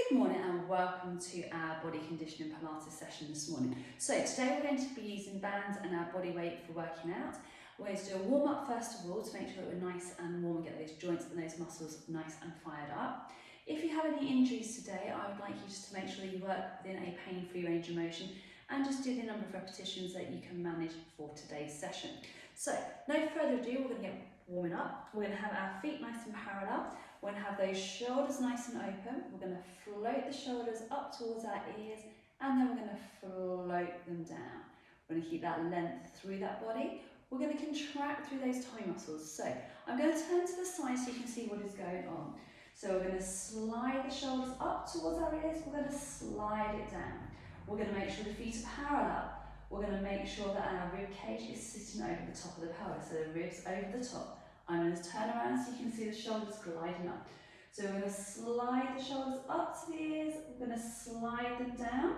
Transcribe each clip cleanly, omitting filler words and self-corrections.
Good morning and welcome to our body conditioning Pilates session this morning. So today we're going to be using bands and our body weight for working out. We're going to do a warm up first of all to make sure that we're nice and warm and get those joints and those muscles nice and fired up. If you have any injuries today, I would like you just to make sure that you work within a pain-free range of motion and just do the number of repetitions that you can manage for today's session. So no further ado, we're going to get warming up. We're going to have our feet nice and parallel. We're going to have those shoulders nice and open. We're going to float the shoulders up towards our ears and then we're going to float them down. We're going to keep that length through that body. We're going to contract through those tummy muscles. So I'm going to turn to the side so you can see what is going on. So we're going to slide the shoulders up towards our ears. We're going to slide it down. We're going to make sure the feet are parallel. We're going to make sure that our rib cage is sitting over the top of the pelvis, so the ribs over the top. I'm going to turn around so you can see the shoulders gliding up. So we're going to slide the shoulders up to the ears, we're going to slide them down.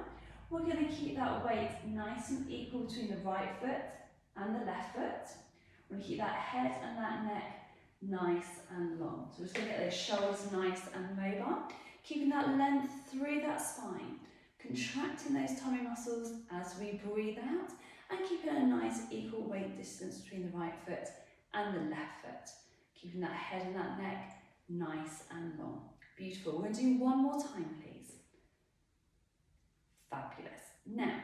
We're going to keep that weight nice and equal between the right foot and the left foot. We're going to keep that head and that neck nice and long. So we're just going to get those shoulders nice and mobile, keeping that length through that spine, contracting those tummy muscles as we breathe out, and keeping a nice equal weight distance between the right foot and the left foot, keeping that head and that neck nice and long. Beautiful. We're going to do one more time, please. Fabulous. Now,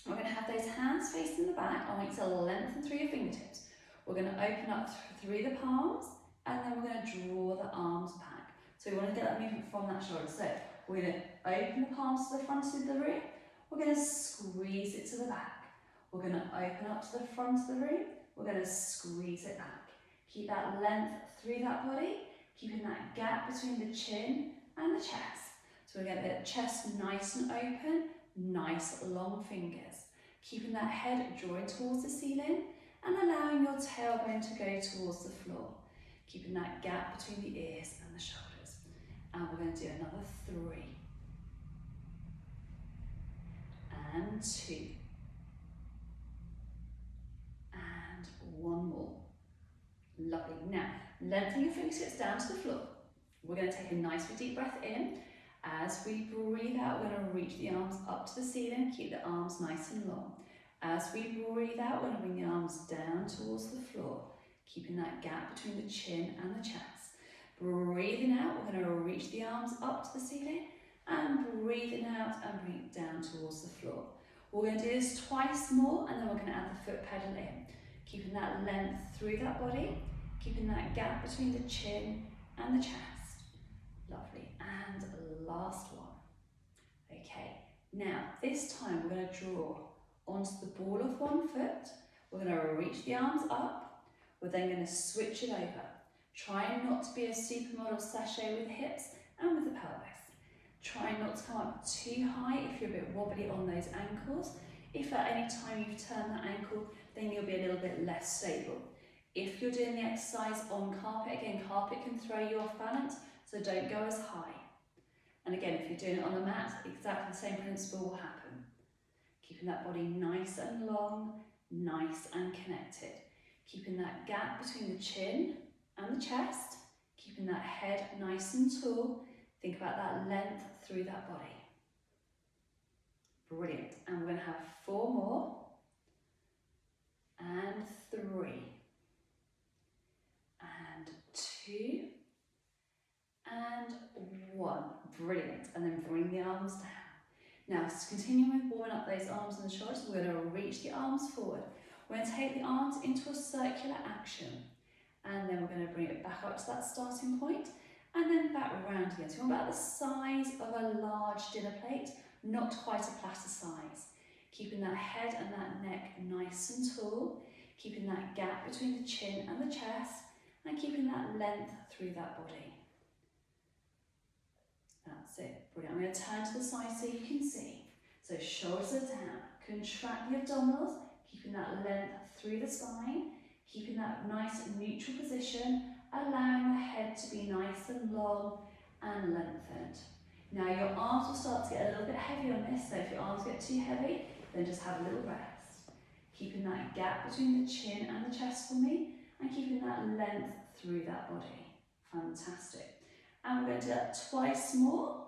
we're going to have those hands facing the back. I want you to lengthen through your fingertips. We're going to open up through the palms, and then we're going to draw the arms back. So we want to get that movement from that shoulder. So we're going to open the palms to the front of the room. We're going to squeeze it to the back. We're going to open up to the front of the room. We're going to squeeze it back. Keep that length through that body, keeping that gap between the chin and the chest. So we're going to get the chest nice and open, nice long fingers. Keeping that head drawing towards the ceiling and allowing your tailbone to go towards the floor. Keeping that gap between the ears and the shoulders. And we're going to do another 3. And 2. One more. Lovely. Now, lengthen your fingertips down to the floor. We're going to take a nice deep breath in. As we breathe out, we're going to reach the arms up to the ceiling. Keep the arms nice and long. As we breathe out, we're going to bring the arms down towards the floor, keeping that gap between the chin and the chest. Breathing out, we're going to reach the arms up to the ceiling, and breathing out and bring it down towards the floor. We're going to do this twice more, and then we're going to add the foot pedal in. Keeping that length through that body, keeping that gap between the chin and the chest. Lovely. And last one. Okay, now this time we're going to draw onto the ball of one foot. We're going to reach the arms up. We're then going to switch it over. Trying not to be a supermodel sachet with the hips and with the pelvis. Try not to come up too high if you're a bit wobbly on those ankles. If at any time you've turned that ankle, then you'll be a little bit less stable. If you're doing the exercise on carpet, again, carpet can throw you off balance, so don't go as high. And again, if you're doing it on a mat, exactly the same principle will happen. Keeping that body nice and long, nice and connected. Keeping that gap between the chin and the chest. Keeping that head nice and tall. Think about that length through that body. Brilliant. And we're going to have 4 more. And 3. And 2. And 1. Brilliant. And then bring the arms down. Now, continuing with warming up those arms and the shoulders, we're going to reach the arms forward. We're going to take the arms into a circular action. And then we're going to bring it back up to that starting point. And then back round again. So we're about the size of a large dinner plate, not quite a platter size. Keeping that head and that neck nice and tall, keeping that gap between the chin and the chest, and keeping that length through that body. That's it. Brilliant. I'm going to turn to the side so you can see. So shoulders are down, contract the abdominals, keeping that length through the spine, keeping that nice neutral position, allowing the head to be nice and long and lengthened. Now your arms will start to get a little bit heavy on this, so if your arms get too heavy, then just have a little rest. Keeping that gap between the chin and the chest for me, and keeping that length through that body. Fantastic. And we're going to do that twice more.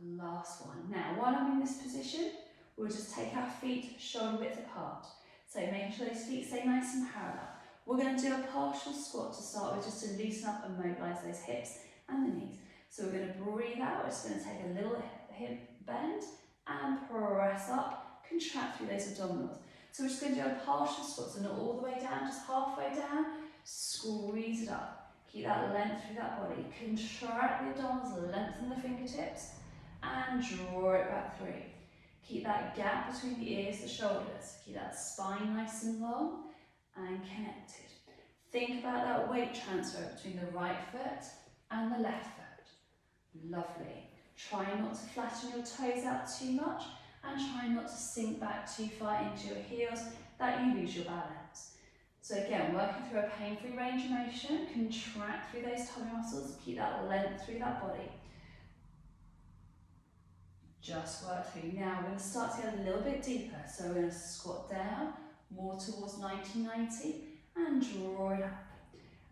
Last one. Now, while I'm in this position, we'll just take our feet shoulder width apart. So making sure those feet stay nice and parallel. We're going to do a partial squat to start with, just to loosen up and mobilise those hips and the knees. So we're going to breathe out. We're just going to take a little hip bend and press up, contract through those abdominals. So we're just going to do a partial squat, so not all the way down, just halfway down. Squeeze it up. Keep that length through that body. Contract the abdominals, lengthen the fingertips, and draw it back through. Keep that gap between the ears, the shoulders. Keep that spine nice and long and connected. Think about that weight transfer between the right foot and the left foot. Lovely. Try not to flatten your toes out too much, and try not to sink back too far into your heels that you lose your balance. So again, working through a pain-free range of motion, contract through those tummy muscles, keep that length through that body. Just work through. Now we're going to start to get a little bit deeper. So we're going to squat down, more towards 1990, and draw it up.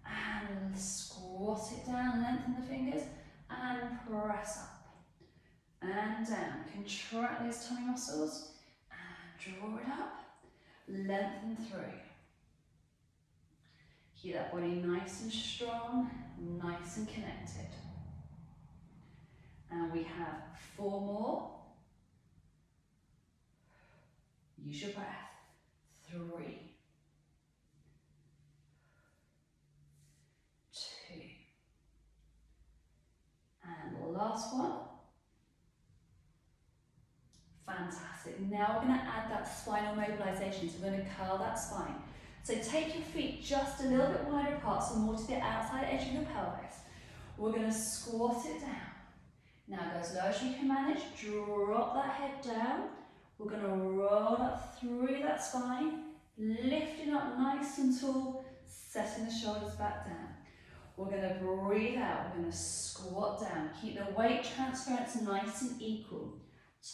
And squat it down, lengthen the fingers, and press up. And down. Contract those tummy muscles, and draw it up. Lengthen through. Keep that body nice and strong, nice and connected. And we have 4 more. Use your breath. 3, 2, and last one. Fantastic. Now we're going to add that spinal mobilization, so we're going to curl that spine. So take your feet just a little bit wider apart, so more to the outside edge of the pelvis. We're going to squat it down. Now go as low as you can manage, drop that head down. We're going to roll up through that spine, lifting up nice and tall, setting the shoulders back down. We're going to breathe out, we're going to squat down. Keep the weight transference nice and equal.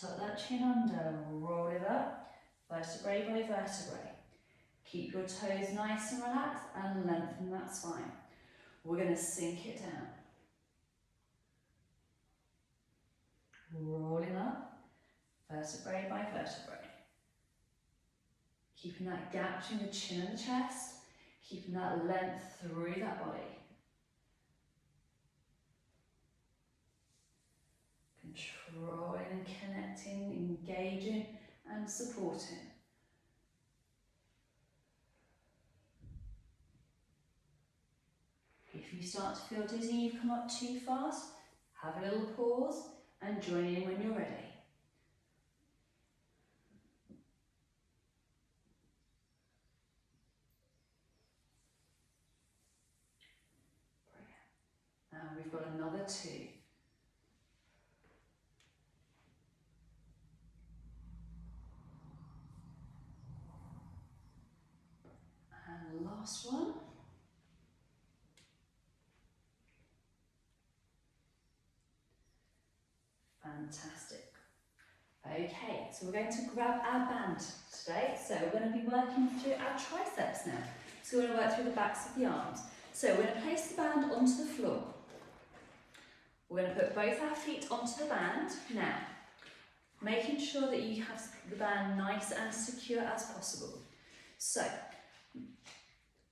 Tuck that chin under, roll it up, vertebrae by vertebrae. Keep your toes nice and relaxed and lengthen that spine. We're going to sink it down. Rolling up, vertebrae by vertebrae. Keeping that gap between the chin and the chest, keeping that length through that body. Controlling and connecting, engaging and supporting. If you start to feel dizzy, you've come up too fast, have a little pause and join in when you're ready. Brilliant. Now we've got another 2. And last one. Fantastic. Okay, so we're going to grab our band today. So we're going to be working through our triceps now. So we're going to work through the backs of the arms. So we're going to place the band onto the floor. We're going to put both our feet onto the band. Now, making sure that you have the band nice and secure as possible. So,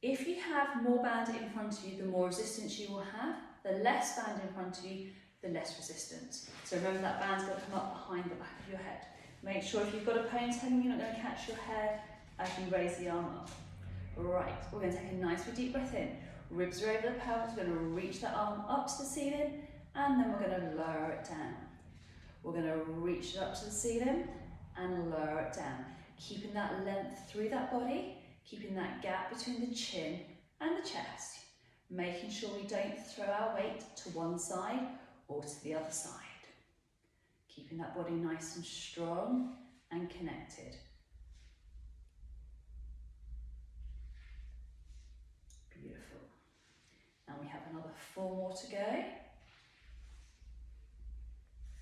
if you have more band in front of you, the more resistance you will have. The less band in front of you, the less resistance. So remember that band's got to come up behind the back of your head. Make sure if you've got a ponytail, you're not going to catch your hair as you raise the arm up. Right, we're going to take a nice deep breath in. Ribs are over the pelvis, we're going to reach that arm up to the ceiling, and then we're going to lower it down. We're going to reach it up to the ceiling and lower it down. Keeping that length through that body, keeping that gap between the chin and the chest. Making sure we don't throw our weight to one side or to the other side. Keeping that body nice and strong and connected. Beautiful. And we have another 4 more to go.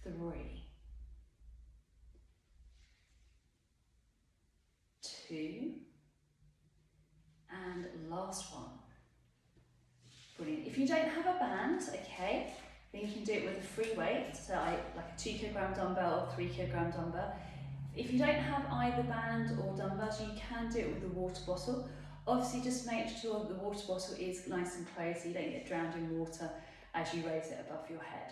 3, 2, and last one. Brilliant. If you don't have a band, okay, Then you can do it with a free weight, so like a 2 kilogram dumbbell or 3 kilogram dumbbell. If you don't have either band or dumbbells, you can do it with a water bottle. Obviously, just make sure the water bottle is nice and closed so you don't get drowned in water as you raise it above your head.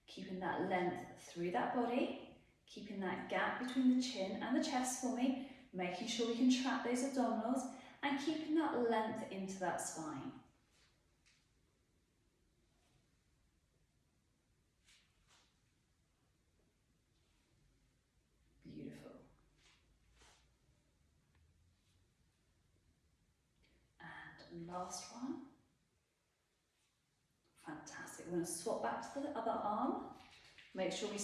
Keeping that length through that body, keeping that gap between the chin and the chest for me, making sure we can track those abdominals, and keeping that length into that spine. Beautiful. And last one. Fantastic. We're going to swap back to the other arm. Make sure we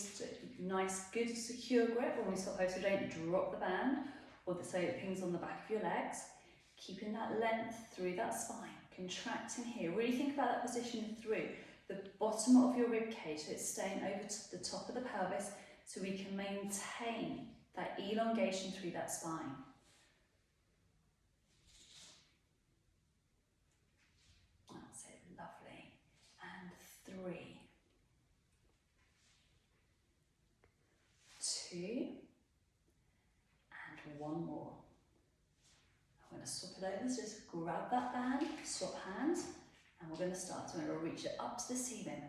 nice, good, secure grip when we swap over so we don't drop the band or so it pings on the back of your legs. Keeping that length through that spine, contracting here. Really think about that position through the bottom of your rib cage so it's staying over to the top of the pelvis so we can maintain that elongation through that spine. That's it, lovely. And 3, 2, and 1 more. I'm going to swap it over, so just grab that band, swap hands, and we're going to start. So we're going to reach it up to the ceiling,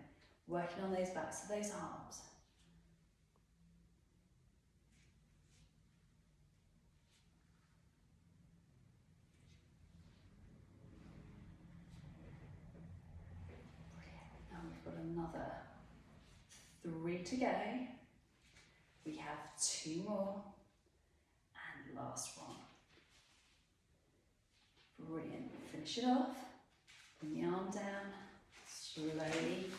working on those backs of those arms. Now we've got another 3 to go. We have 2 more, and last one. Brilliant. Finish it off. Bring the arm down. Slowly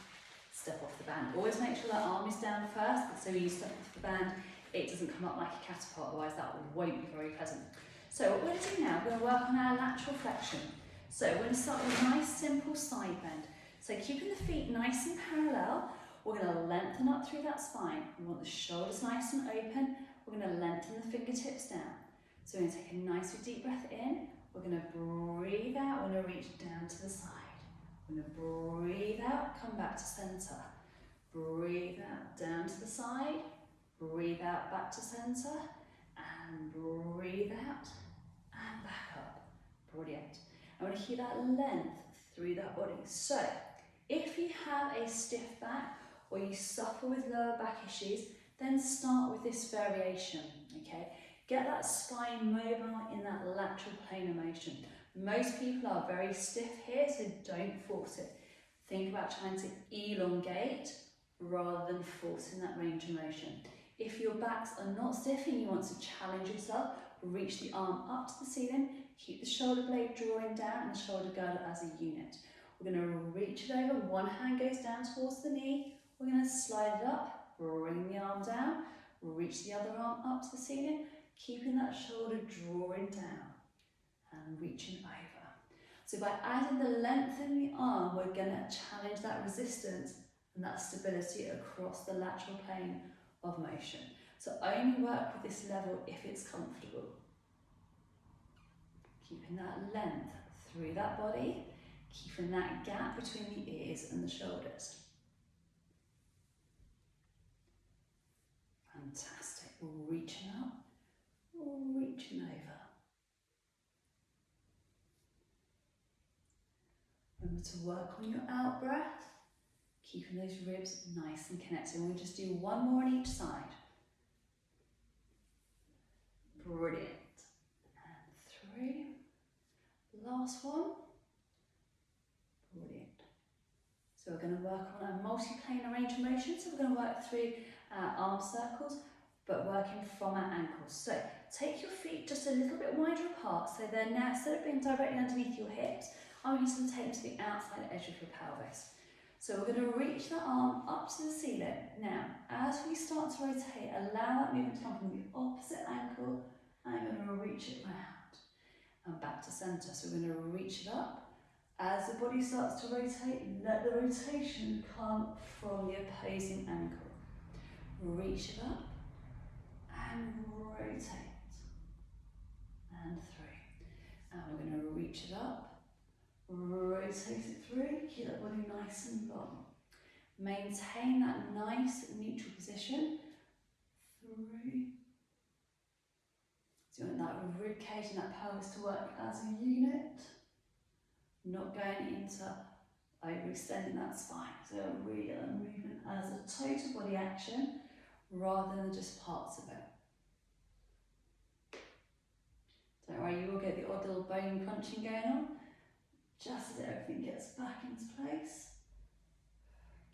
step off the band. Always make sure that arm is down first, so when you step off the band, it doesn't come up like a catapult, otherwise that won't be very pleasant. So what we're going to do now, we're going to work on our lateral flexion. So we're going to start with a nice simple side bend. So keeping the feet nice and parallel, we're going to lengthen up through that spine. We want the shoulders nice and open. We're going to lengthen the fingertips down. So we're going to take a nice deep breath in. We're going to breathe out. We're going to reach down to the side. We're going to breathe out, come back to centre. Breathe out, down to the side. Breathe out, back to centre. And breathe out and back up. Brilliant. I want to keep that length through that body. So, if you have a stiff back or you suffer with lower back issues, then start with this variation, okay? Get that spine mobile in that lateral planar motion. Most people are very stiff here, so don't force it. Think about trying to elongate rather than forcing that range of motion. If your backs are not stiff and you want to challenge yourself, reach the arm up to the ceiling, keep the shoulder blade drawing down and the shoulder girdle as a unit. We're going to reach it over, one hand goes down towards the knee, we're going to slide it up, bring the arm down, reach the other arm up to the ceiling, keeping that shoulder drawing down and reaching over. So by adding the length in the arm, we're going to challenge that resistance and that stability across the lateral plane of motion. So only work with this level if it's comfortable. Keeping that length through that body, keeping that gap between the ears and the shoulders. Fantastic. Reaching up, reaching over. Remember to work on your out breath, keeping those ribs nice and connected. And we'll just do one more on each side. Brilliant. And 3. Last one. Brilliant. So we're going to work on a multi-planar range of motion. So we're going to work through our arm circles, but working from our ankles. So take your feet just a little bit wider apart. So they're now, instead of being directly underneath your hips, I want you to take them to the outside edge of your pelvis. So we're going to reach the arm up to the ceiling. Now, as we start to rotate, allow that movement to come from the opposite ankle. I'm going to reach it round and back to centre. So we're going to reach it up. As the body starts to rotate, let the rotation come from the opposing ankle. Reach it up and rotate. And 3. And we're going to reach it up, rotate it through, keep that body nice and long. Maintain that nice neutral position. 3. So you want that rib cage and that pelvis to work as a unit. Not going into overextending that spine. So really a movement as a total body action rather than just parts of it. Don't worry, you will get the odd little bone crunching going on, just as everything gets back into place.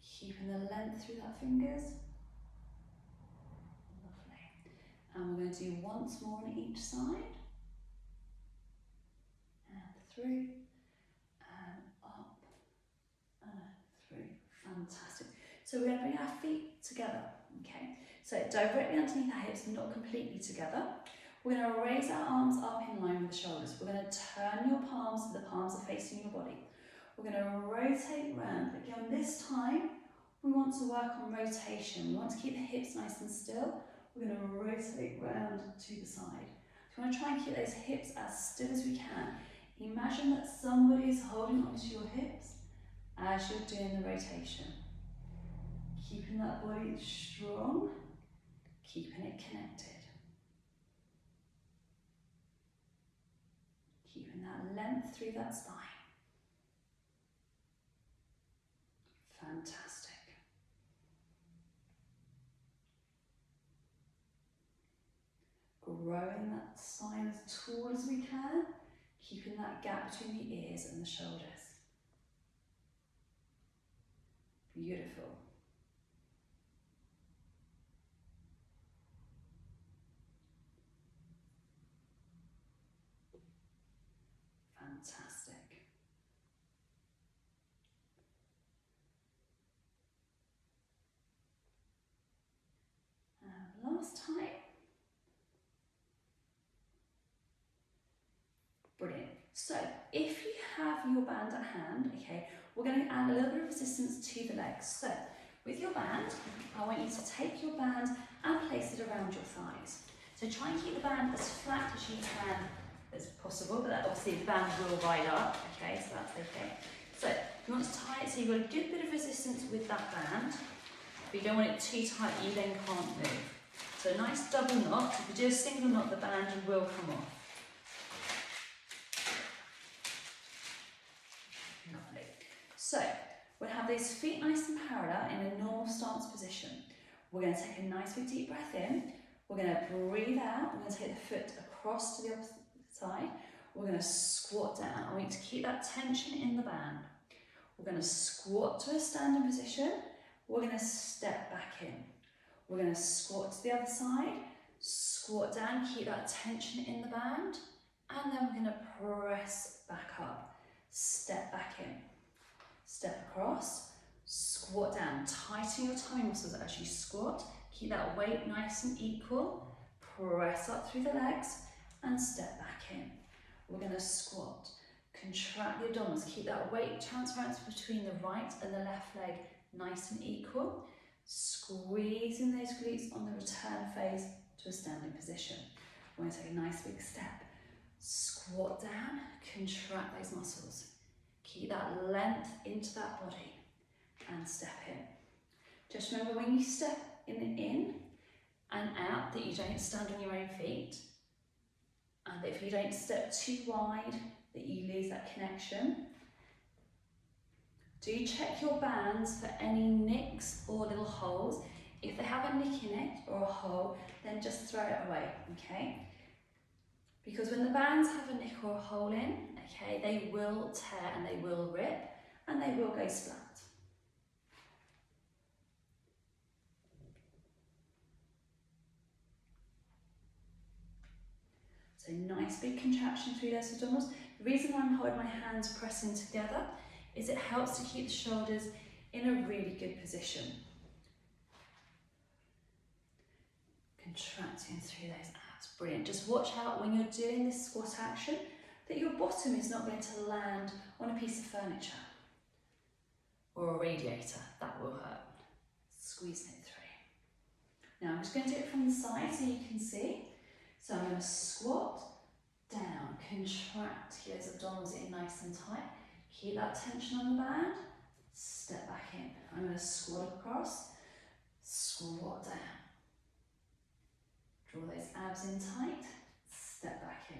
Keeping the length through that fingers. Lovely. And we're going to do once more on each side. And through, and up, and through. Fantastic. So we're going to bring our feet together, okay? So directly underneath our hips, not completely together. We're going to raise our arms up in line with the shoulders. We're going to turn your palms so the palms are facing your body. We're going to rotate round. Again, this time, we want to work on rotation. We want to keep the hips nice and still. We're going to rotate round to the side. So we want to try and keep those hips as still as we can. Imagine that somebody is holding onto your hips as you're doing the rotation. Keeping that body strong, keeping it connected. Keeping that length through that spine. Fantastic. Growing that spine as tall as we can, keeping that gap between the ears and the shoulders. Beautiful. Fantastic. And last time. Brilliant. So if you have your band at hand, okay, we're going to add a little bit of resistance to the legs. So with your band, I want you to take your band and place it around your thighs. So try and keep the band as flat as you can as possible, but obviously the band will ride up, okay, so that's okay. So you want to tie it so you've got a good bit of resistance with that band, but you don't want it too tight, you then can't move. So a nice double knot. If you do a single knot, the band will come off. Lovely. So we'll have those feet nice and parallel in a normal stance position. We're going to take a nice big deep breath in. We're going to breathe out. We're going to take the foot across to the opposite side. We're going to squat down. I want you to keep that tension in the band. We're going to squat to a standing position. We're going to step back in. We're going to squat to the other side, squat down, keep that tension in the band, and then we're going to press back up. Step back in, step across, squat down, tighten your tummy muscles as you squat, keep that weight nice and equal, press up through the legs and step back in. We're going to squat, contract the abdominals, keep that weight transference between the right and the left leg nice and equal, squeezing those glutes on the return phase to a standing position. We're going to take a nice big step, squat down, contract those muscles. Keep that length into that body and step in. Just remember when you step in and out that you don't stand on your own feet, and if you don't step too wide that you lose that connection. Do check your bands for any nicks or little holes. If they have a nick in it or a hole, then just throw it away, okay? Because when the bands have a nick or a hole in, okay, they will tear and they will rip and they will go splat. So nice big contraction through those abdominals. The reason why I'm holding my hands pressing together is it helps to keep the shoulders in a really good position. Contracting through those abs, brilliant. Just watch out when you're doing this squat action that your bottom is not going to land on a piece of furniture or a radiator, that will hurt. Squeezing it through. Now I'm just going to do it from the side so you can see. So I'm going to squat down, contract those abdominals in nice and tight. Keep that tension on the band, step back in. I'm going to squat across, squat down. Draw those abs in tight, step back in.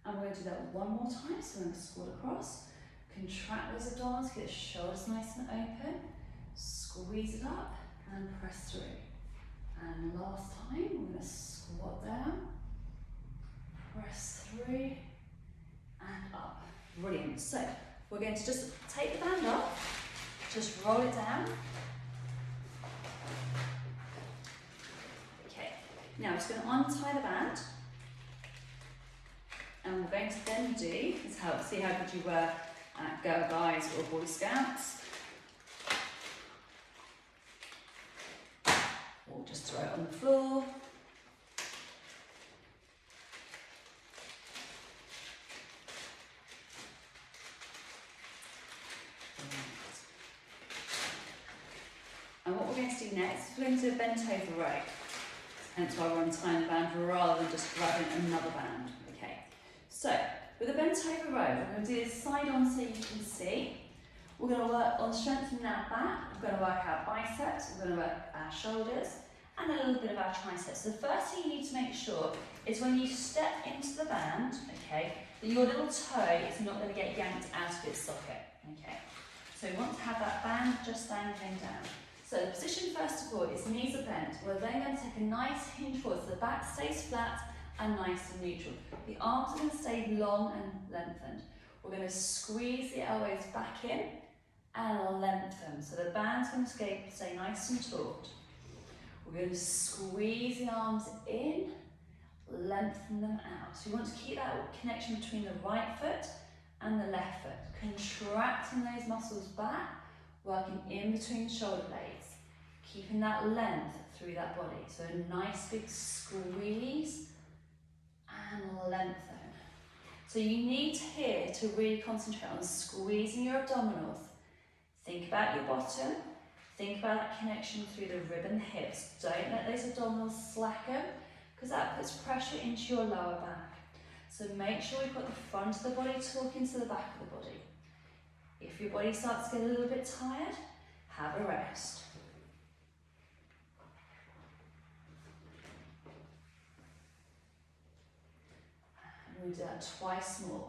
And we're going to do that one more time, so we're going to squat across, contract those abdominals, get the shoulders nice and open, squeeze it up and press through. And last time, we're going to squat down, press through and up. Brilliant. So we're going to just take the band off, just roll it down. Okay, now we're just going to untie the band. And we're going to then do, is help see how good you were at Girl Guides or Boy Scouts. Or just throw it on the floor. And what we're going to do next is we're going to do a bent over row. Hence why we're untying the band rather than just grabbing another band. So, with a bent over row, we're going to do this side on so you can see. We're going to work on strengthening our back, we're going to work our biceps, we're going to work our shoulders, and a little bit of our triceps. So the first thing you need to make sure is when you step into the band, okay, that your little toe is not going to get yanked out of its socket, okay. So we want to have that band just dangling down. So the position first of all is knees are bent. We're then going to take a nice hinge forward so the back stays flat and nice and neutral. The arms are going to stay long and lengthened. We're going to squeeze the elbows back in and lengthen. So the band's going to stay nice and taut. We're going to squeeze the arms in, lengthen them out. So you want to keep that connection between the right foot and the left foot. Contracting those muscles back, working in between the shoulder blades. Keeping that length through that body. So a nice big squeeze and lengthen. So you need here to really concentrate on squeezing your abdominals. Think about your bottom. Think about that connection through the rib and the hips. Don't let those abdominals slacken because that puts pressure into your lower back. So make sure you've got the front of the body talking to the back of the body. If your body starts to get a little bit tired, have a rest. And we do that twice more.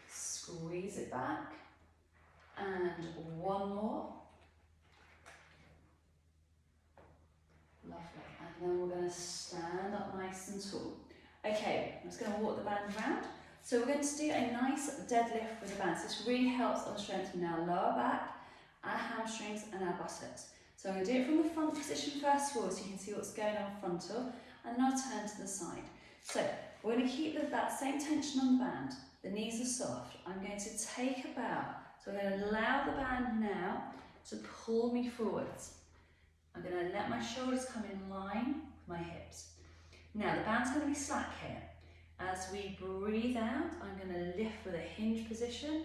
Squeeze it back. And one more. Lovely. And then we're going to stand up nice and tall. Okay, I'm just going to walk the band around. So we're going to do a nice deadlift with the band. So this really helps on strengthening our lower back, our hamstrings and our buttocks. So I'm going to do it from the front position first of all so you can see what's going on frontal, and then I'll turn to the side. So we're going to keep that same tension on the band. The knees are soft. I'm going to take a bow. So I'm going to allow the band now to pull me forwards. I'm going to let my shoulders come in line with my hips. Now the band's going to be slack here. As we breathe out, I'm going to lift with a hinge position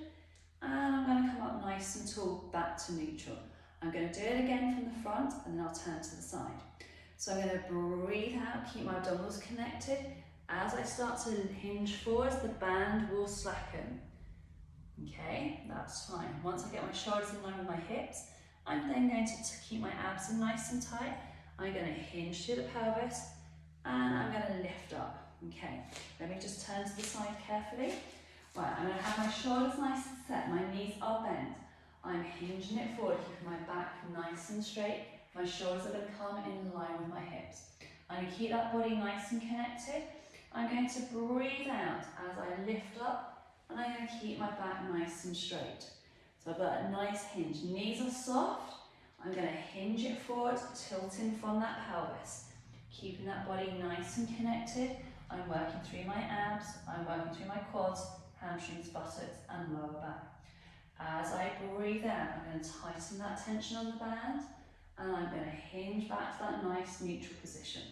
and I'm going to come up nice and tall back to neutral. I'm going to do it again from the front and then I'll turn to the side. So I'm going to breathe out, keep my abdominals connected. As I start to hinge forwards, the band will slacken. Okay, that's fine. Once I get my shoulders in line with my hips, I'm then going to keep my abs in nice and tight. I'm going to hinge through the pelvis and I'm going to lift up. Okay, let me just turn to the side carefully. Right, I'm going to have my shoulders nice and set, my knees are bent. I'm hinging it forward, keeping my back nice and straight. My shoulders are going to come in line with my hips. I'm going to keep that body nice and connected. I'm going to breathe out as I lift up and I'm going to keep my back nice and straight. So I've got a nice hinge. Knees are soft. I'm going to hinge it forward, tilting from that pelvis. Keeping that body nice and connected. I'm working through my abs, I'm working through my quads, hamstrings, buttocks and lower back. As I breathe out, I'm going to tighten that tension on the band and I'm going to hinge back to that nice neutral position.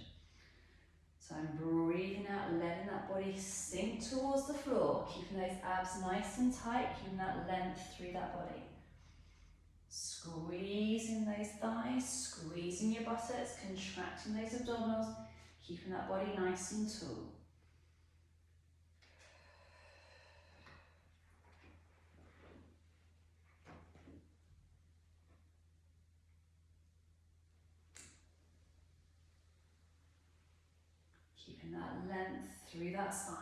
So I'm breathing out, letting that body sink towards the floor, keeping those abs nice and tight, keeping that length through that body. Squeezing those thighs, squeezing your buttocks, contracting those abdominals, keeping that body nice and tall. Keeping that length through that spine.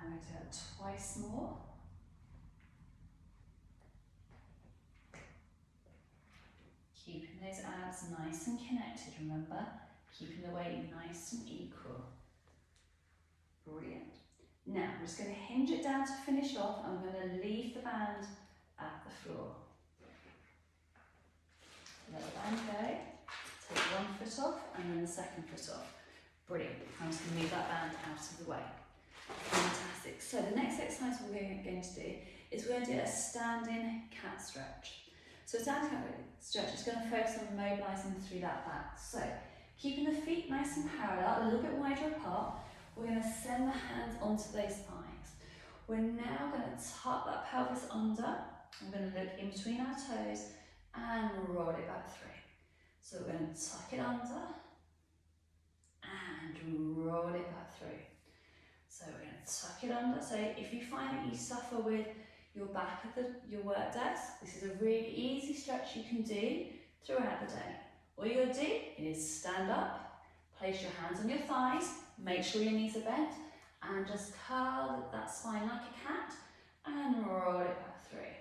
And we're going to do it twice more. Keeping those abs nice and connected, remember? Keeping the weight nice and equal. Brilliant. Now, we're just going to hinge it down to finish off, and we're going to leave the band at the floor. Let the band go. Take one foot off, and then the second foot off. Brilliant. I'm just going to move that band out of the way. Fantastic. So the next exercise we're going to do is we're going to do a standing cat stretch. So a standing cat stretch is going to focus on mobilising through that back. So keeping the feet nice and parallel, a little bit wider apart, we're going to send the hands onto those thighs. We're now going to tuck that pelvis under. We're going to look in between our toes and roll it back through. So we're going to tuck it under and roll it back through. So we're going to tuck it under. So if you find that you suffer with your back of your work desk, this is a really easy stretch you can do throughout the day. All you're going to do is stand up, place your hands on your thighs, make sure your knees are bent, and just curl that spine like a cat and roll it back through.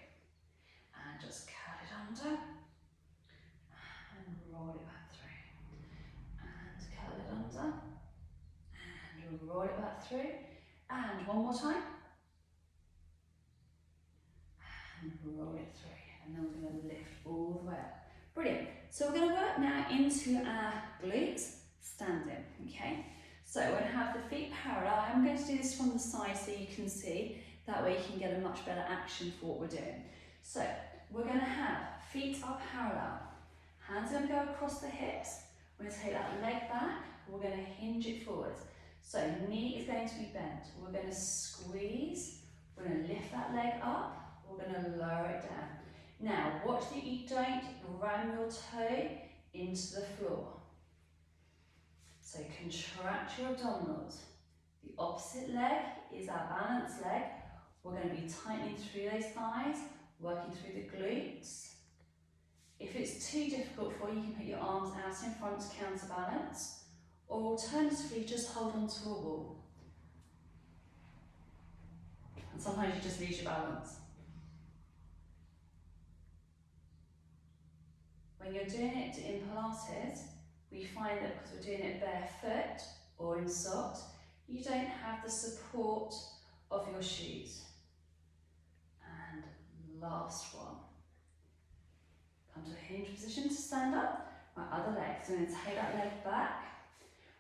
And just curl it under and roll it back through. And curl it under and roll it back through. And one more time. And roll it through. And then we're going to lift all the way up. Brilliant. So we're going to work now into our glutes standing, okay? So we're going to have the feet parallel. I'm going to do this from the side so you can see. That way you can get a much better action for what we're doing. So we're going to have feet are parallel. Hands are going to go across the hips. We're going to take that leg back. We're going to hinge it forwards. So knee is going to be bent. We're going to squeeze. We're going to lift that leg up. We're going to lower it down. Now watch that you don't ram your toe into the floor. So contract your abdominals. The opposite leg is our balance leg. We're going to be tightening through those thighs, working through the glutes. If it's too difficult for you, you can put your arms out in front to counterbalance, or alternatively just hold onto a wall. And sometimes you just lose your balance. When you're doing it in Pilates, we find that because we're doing it barefoot or in socks, you don't have the support of your shoes. And last one. Come to a hinge position to stand up. My other leg. So we're going to take that leg back.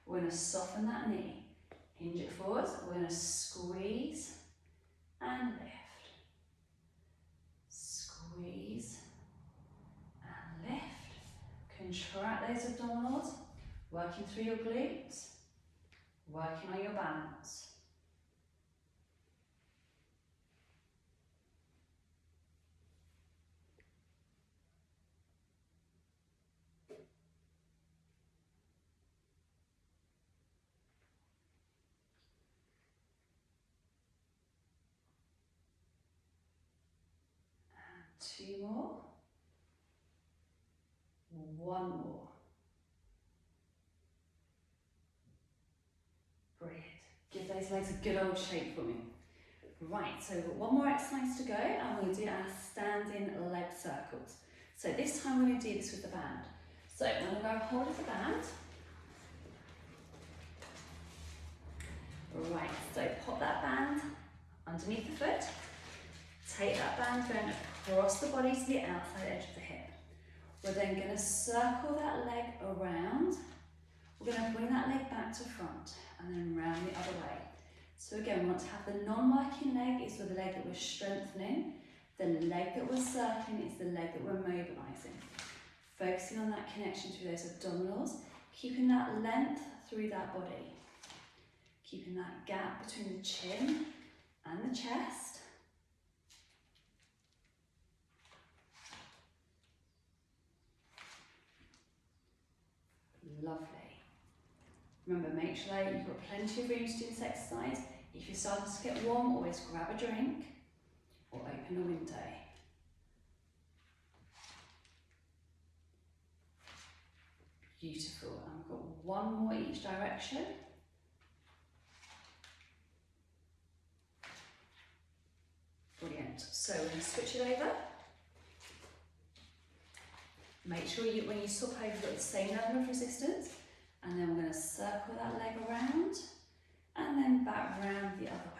We're going to soften that knee. Hinge it forwards. We're going to squeeze and lift. Squeeze and lift. Contract those abdominals, working through your glutes, working on your balance. And 2 more. 1 more. Brilliant. Give those legs a good old shake for me. Right, so we've got 1 more exercise to go, and we're going to do our standing leg circles. So this time we're going to do this with the band. So I'm going to grab hold of the band. Right, so pop that band underneath the foot. Take that band going across the body to the outside edge of the hip. We're then going to circle that leg around. We're going to bring that leg back to front and then round the other way. So again, we want to have the non-working leg is the leg that we're strengthening. The leg that we're circling is the leg that we're mobilising. Focusing on that connection through those abdominals, keeping that length through that body. Keeping that gap between the chin and the chest. Lovely. Remember, make sure that you've got plenty of room to do this exercise. If you're starting to get warm, always grab a drink or open a window. Beautiful. And we've got one more each direction. Brilliant. So we're going to switch it over. Make sure when you swap over, you've got the same level of resistance. And then we're going to circle that leg around and then back round the other way.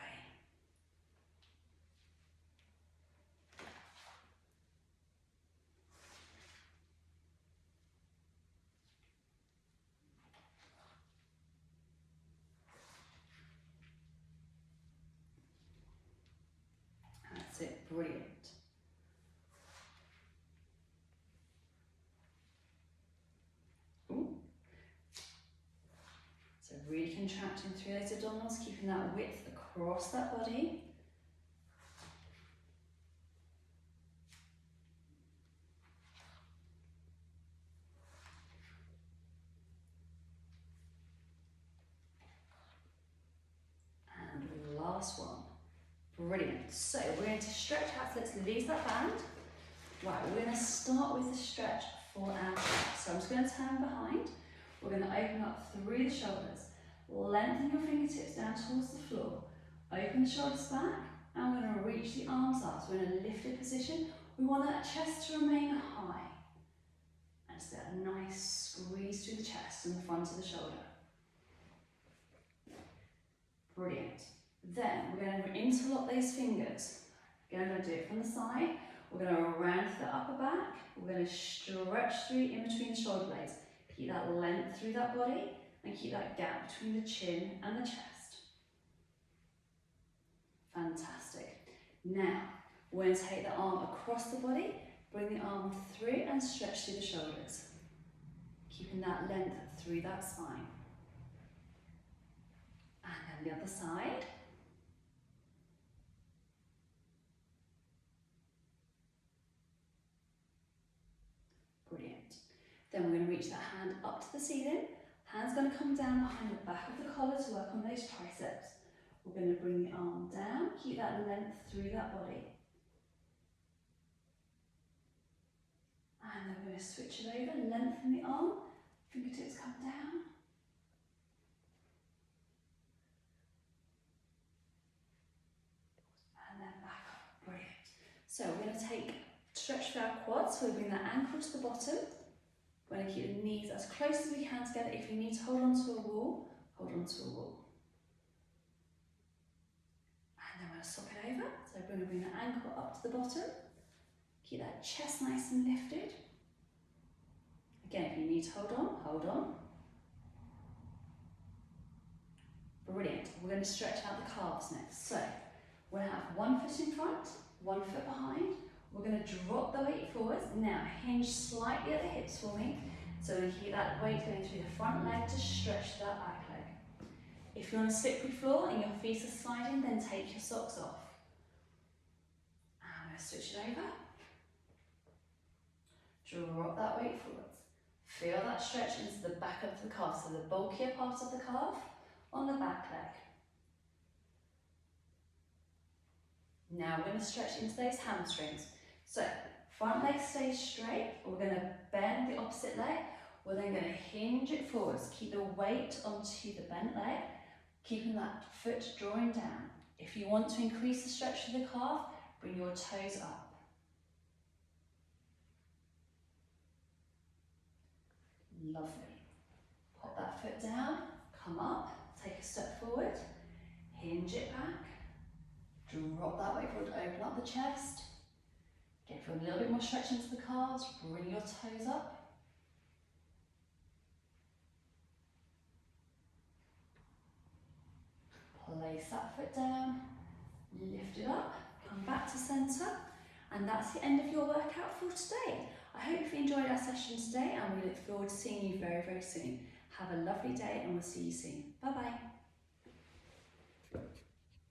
That's it, brilliant. Ooh. So really contracting through those abdominals, keeping that width across that body. And last one. Brilliant. So we're going to stretch out, so let's release that band. Right, we're going to start with the stretch for our chest. So I'm just going to turn behind. We're going to open up through the shoulders. Lengthen your fingertips down towards the floor. Open the shoulders back, and we're going to reach the arms up. So we're in a lifted position. We want that chest to remain high. And just get a nice squeeze through the chest and the front of the shoulder. Brilliant. Then we're going to interlock those fingers. Again, I'm going to do it from the side. We're going to round the upper back. We're going to stretch through in between the shoulder blades. Keep that length through that body and keep that gap between the chin and the chest. Fantastic. Now, we're going to take the arm across the body, bring the arm through and stretch through the shoulders. Keeping that length through that spine. And then the other side. Brilliant. Then we're going to reach that hand up to the ceiling. Hand's going to come down behind the back of the collar to work on those triceps. We're going to bring the arm down, keep that length through that body. And then we're going to switch it over, lengthen the arm, fingertips come down. And then back up, brilliant. So we're going to stretch for our quads, so we bring that ankle to the bottom. We're going to keep the knees as close as we can together. If you need to hold on to a wall, hold on to a wall. And then we're going to swap it over. So we're going to bring the ankle up to the bottom. Keep that chest nice and lifted. Again, if you need to hold on, hold on. Brilliant. We're going to stretch out the calves next. So we're going to have one foot in front, one foot behind. We're going to drop the weight forwards. Now hinge slightly at the hips for me. So we're going to keep that weight going through the front leg to stretch that back leg. If you're on a slippery floor and your feet are sliding, then take your socks off. And I'm going to switch it over. Drop that weight forwards. Feel that stretch into the back of the calf, so the bulkier part of the calf on the back leg. Now we're going to stretch into those hamstrings. So front leg stays straight. We're going to bend the opposite leg. We're then going to hinge it forwards. Keep the weight onto the bent leg, keeping that foot drawing down. If you want to increase the stretch of the calf, bring your toes up. Lovely. Pop that foot down, come up, take a step forward, hinge it back, drop that weight forward, open up the chest, Get for a little bit more stretch into the calves, bring your toes up. Place that foot down, lift it up, come back to centre, and that's the end of your workout for today. I hope you enjoyed our session today, and we look forward to seeing you very, very soon. Have a lovely day, and we'll see you soon. Bye bye.